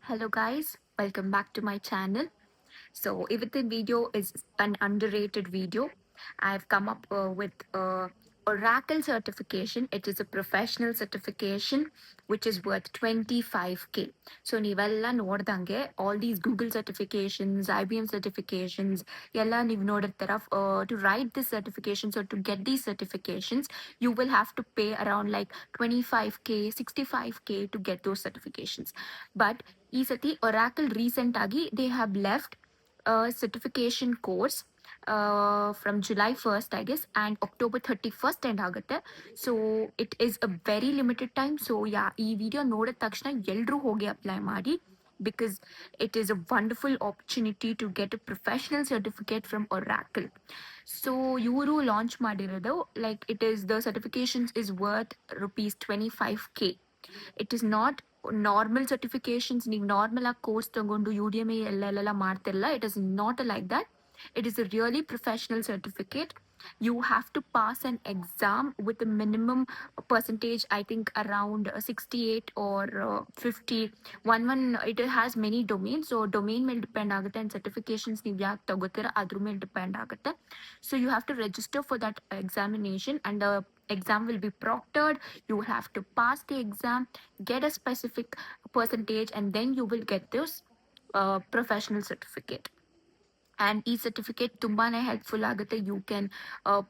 Hello guys, welcome back to my channel. So, if the video is an underrated video, I've come up with Oracle certification. It is a professional certification which is worth 25K. So, ನೀವೆಲ್ಲ ನೋಡ್ದಂಗೆ all these Google certifications, IBM certifications, ಎಲ್ಲ ನೀವು ನೋಡಿರ್ತೀರ. To write this certifications or to get these certifications, you will have to pay around like 25K, 65K to get those certifications. But ಈ ಸತಿ Oracle recent ಆಗಿ they have left certification course from July 1st, I guess, and October 31st end ಆಗುತ್ತೆ. So it is a very limited time. So yeah, ಈ video ನೋಡಿದ ತಕ್ಷಣ ಎಲ್ರೂ ಹೋಗಿ apply ಮಾಡಿ because it is a wonderful opportunity to get a professional certificate from Oracle. So ಇವರು launch ಮಾಡಿರೋದು like it is the certifications is worth rupees 25K. It is not normal certifications ನೀವು normal ಆಗಿ course ತಗೊಂಡು UDMA ಎಲ್ಲೆಲ್ಲ ಮಾಡ್ತಿರಲ್ಲ. It is not like that. It is a really professional certificate. You have to pass an exam with a minimum percentage, I think around 68 or 50. It has many domains. So domain ಮೇಲೆ depend ಆಗುತ್ತೆ and certifications ನೀವು ಯಾಕೆ ತಗೋತೀರ ಅದ್ರ ಮೇಲೆ depend ಆಗುತ್ತೆ. So you have to register for that examination and the exam will be proctored. You will have to pass the exam, get a specific percentage, and then you will get this professional certificate. And e-certificate ತುಂಬಾನೇ helpful ಆಗುತ್ತೆ. You can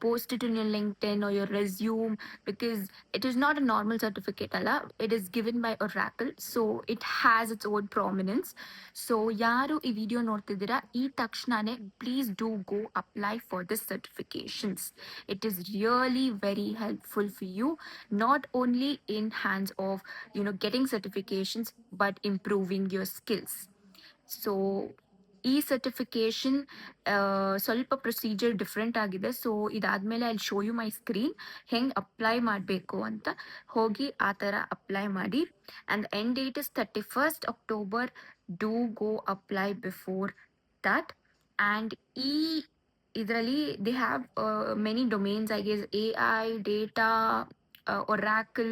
post it in your LinkedIn or your resume because it is not a normal certificate ಅಲ್ಲ. It is given by Oracle, so it has its own prominence. So ಯಾರು ಈ video ನೋಡ್ತಿದ್ದೀರಾ ಈ ತಕ್ಷಣನೇ please do go apply for this certifications. It is really very helpful for you, not only in hands of getting certifications but improving your skills. So ಈ certification ಸ್ವಲ್ಪ procedure different ಆಗಿದೆ. So ಇದಾದ್ಮೇಲೆ ಅಲ್ಲಿ show you my screen ಹೆಂಗೆ apply ಮಾಡಬೇಕು ಅಂತ. ಹೋಗಿ ಆ ಥರ ಅಪ್ಲೈ ಮಾಡಿ. And end date is 31st October. Do go apply before that. And ಈ ಇದರಲ್ಲಿ they have many domains, I guess AI, data, Oracle,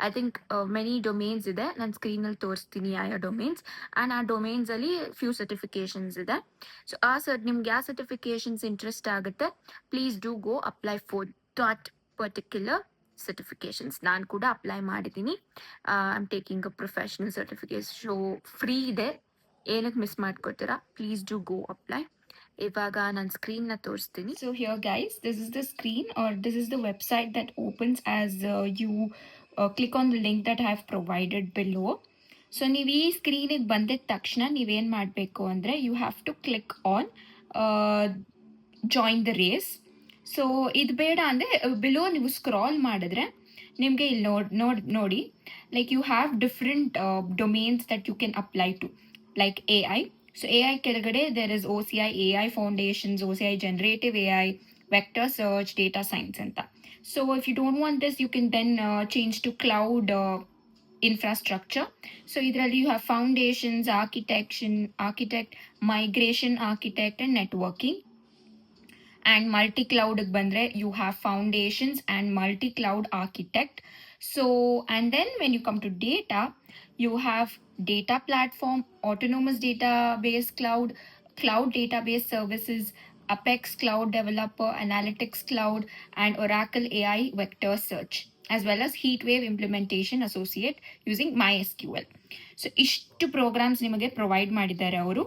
I think many domains ಇದೆ. ನಾನು ಸ್ಕ್ರೀನಲ್ಲಿ ತೋರಿಸ್ತೀನಿ ಯಾವ ಡೊಮೇನ್ಸ್. ಆ್ಯಂಡ್ ಆ ಡೊಮೇನ್ಸಲ್ಲಿ ಫ್ಯೂ ಸರ್ಟಿಫಿಕೇಶನ್ಸ್ ಇದೆ. ಸೊ ನಿಮ್ಗೆ ಯಾವ ಸರ್ಟಿಫಿಕೇಶನ್ಸ್ ಇಂಟ್ರೆಸ್ಟ್ ಆಗುತ್ತೆ please do go apply for that particular certifications. ನಾನು ಕೂಡ ಅಪ್ಲೈ ಮಾಡಿದ್ದೀನಿ. I am taking a professional certificate. So free ಇದೆ, ಏನಕ್ಕೆ ಮಿಸ್ ಮಾಡ್ಕೊತೀರಾ? ಪ್ಲೀಸ್ ಡೂ ಗೋ ಅಪ್ಲೈ. ಇವಾಗ ನಾನು ಸ್ಕ್ರೀನ್ನ ತೋರಿಸ್ತೀನಿ. So here guys, this is the screen or this is the website that opens as you click on the link that I have provided below. So ನೀವು ಈ ಸ್ಕ್ರೀನಿಗೆ ಬಂದಿದ ತಕ್ಷಣ ನೀವೇನು ಮಾಡಬೇಕು ಅಂದರೆ you have to click on join the race. So ಇದು ಬೇಡ ಅಂದರೆ ಬಿಲೋ ನೀವು ಸ್ಕ್ರಾಲ್ ಮಾಡಿದ್ರೆ ನಿಮಗೆ ಇಲ್ಲಿ ನೋಡಿ like you have different domains that you can apply to, like AI. So AI ಕೆಳಗಡೆ there is OCI, AI Foundations, OCI Generative AI, Vector Search, Data Science ಅಂತ. So if you don't want this, you can then change to Cloud Infrastructure. So ಇದರಲ್ಲಿ you have Foundations, Architect, Migration Architect and Networking. And multi-cloud ಬಂದ್ರೆ you have Foundations and Multi-Cloud Architect. So and then when you come to data, you have Data Platform, Autonomous Database Cloud, Cloud Database Services, Apex Cloud Developer, Analytics Cloud, and Oracle AI Vector Search, as well as Heatwave Implementation Associate using MySQL. So ಇಷ್ಟು programmes ನಿಮಗೆ provide ಮಾಡಿದ್ದಾರೆ ಅವರು.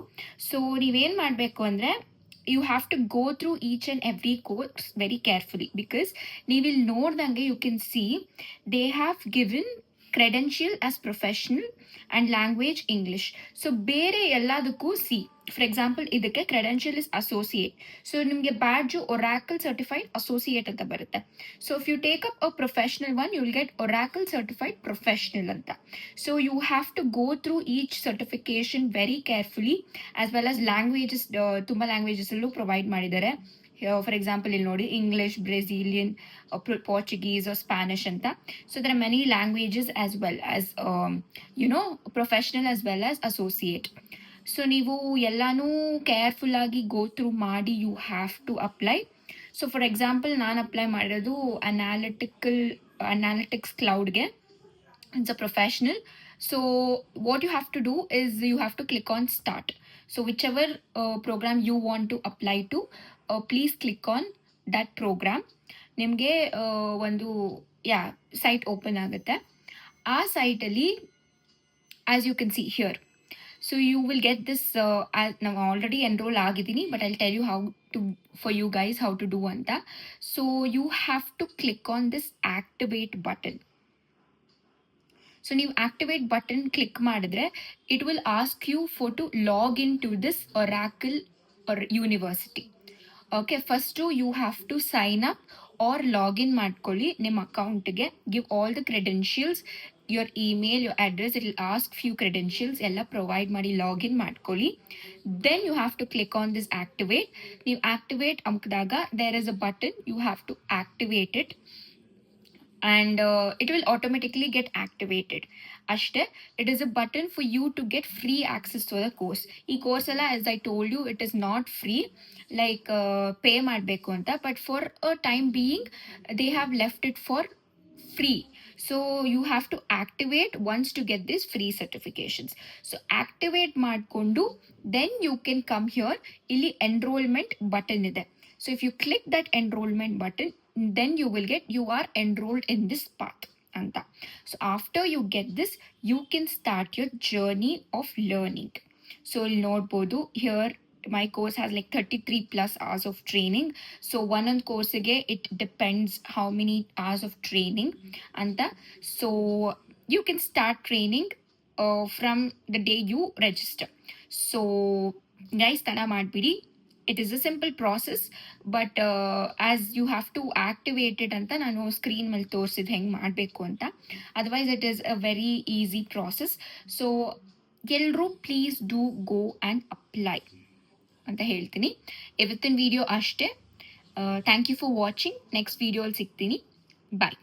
So ನೀವೇನು ಮಾಡಬೇಕು ಅಂದರೆ you have to go through each and every course very carefully because you will know that you can see they have given credential as professional and language English. So ಬೇರೆ ಎಲ್ಲದಕ್ಕೂ see for example ಇದಕ್ಕೆ credential is associate. So ನಿಮಗೆ badge Oracle certified associate ಅಂತ ಬರುತ್ತೆ. So if you take up a professional one you will get Oracle certified professional ಅಂತ. So you have to go through each certification very carefully. As well as languages, ತುಂಬ ಲ್ಯಾಂಗ್ವೇಜಸಲ್ಲೂ provide ಮಾಡಿದ್ದಾರೆ. For example ಇಲ್ಲಿ ನೋಡಿ, English, Brazilian, Portuguese, Spanish ಅಂತ. So there are many languages as well as professional as well as associate. So ನೀವು ಎಲ್ಲನೂ ಕೇರ್ಫುಲ್ಲಾಗಿ go through ಮಾಡಿ you have to apply. So for example ನಾನು ಅಪ್ಲೈ ಮಾಡಿರೋದು ಅನಾಲಿಟಿಕ್ಸ್ ಕ್ಲೌಡ್ಗೆ. It's a professional. So what you have to do is you have to click on start. So whichever program you want to apply to, please click on that program. ನಿಮಗೆ ಒಂದು site open ಆಗುತ್ತೆ. ಆ ಸೈಟಲ್ಲಿ as you can see here, so you will get this now already enroll agidini, but I'll tell you how to, for you guys, how to do anta. So you have to click on this activate button. So ನೀವು activate button click ಮಾಡಿದ್ರೆ it will ask you for to log into this Oracle or university. Okay, first you have to sign up or log in ಮಾಡ್ಕೊಳ್ಳಿ ನಿಮ್ಮ ಅಕೌಂಟ್ಗೆ. give all the credentials, your email, your address, it will ask few credentials ಎಲ್ಲ provide ಮಾಡಿ login ಮಾಡ್ಕೊಳ್ಳಿ. then you have to click on this activate. ನೀವು activate ಅಮ್ಕಿದಾಗ there is a button, you have to activate it and it will automatically get activated. Ashte, it is a button for you to get free access to the course. Ee course alla, as I told you, it is not free, like pay ಮಾಡಬೇಕು ಅಂತ, but for a time being they have left it for free. So you have to activate once to get these free certifications. So activate ಮಾಡ್ಕೊಂಡು then you can come here, ಇಲ್ಲಿ enrollment button ಇದೆ. So if you click that enrollment button, then you will get, you are enrolled in this path anta. So after you get this, you can start your journey of learning. So you'll note here my course has like 33 plus hours of training. So one course again, it depends how many hours of training anta. So you can start training from the day you register. So guys, tada madbidi. It is a simple process, but as you have to activate it anta nanu screen ಮೇಲೆ ತೋರಿಸಿದ ಹೆಂಗೆ ಮಾಡಬೇಕು ಅಂತ. Otherwise it is a very easy process. So ಎಲ್ಲರೂ please do go and apply ಅಂತ ಹೇಳ್ತೀನಿ. ಇವತ್ತಿನ video ಅಷ್ಟೇ. Thank you for watching. Next ವಿಡಿಯೋಲ್ಲಿ ಸಿಗ್ತೀನಿ. ಬಾಯ್.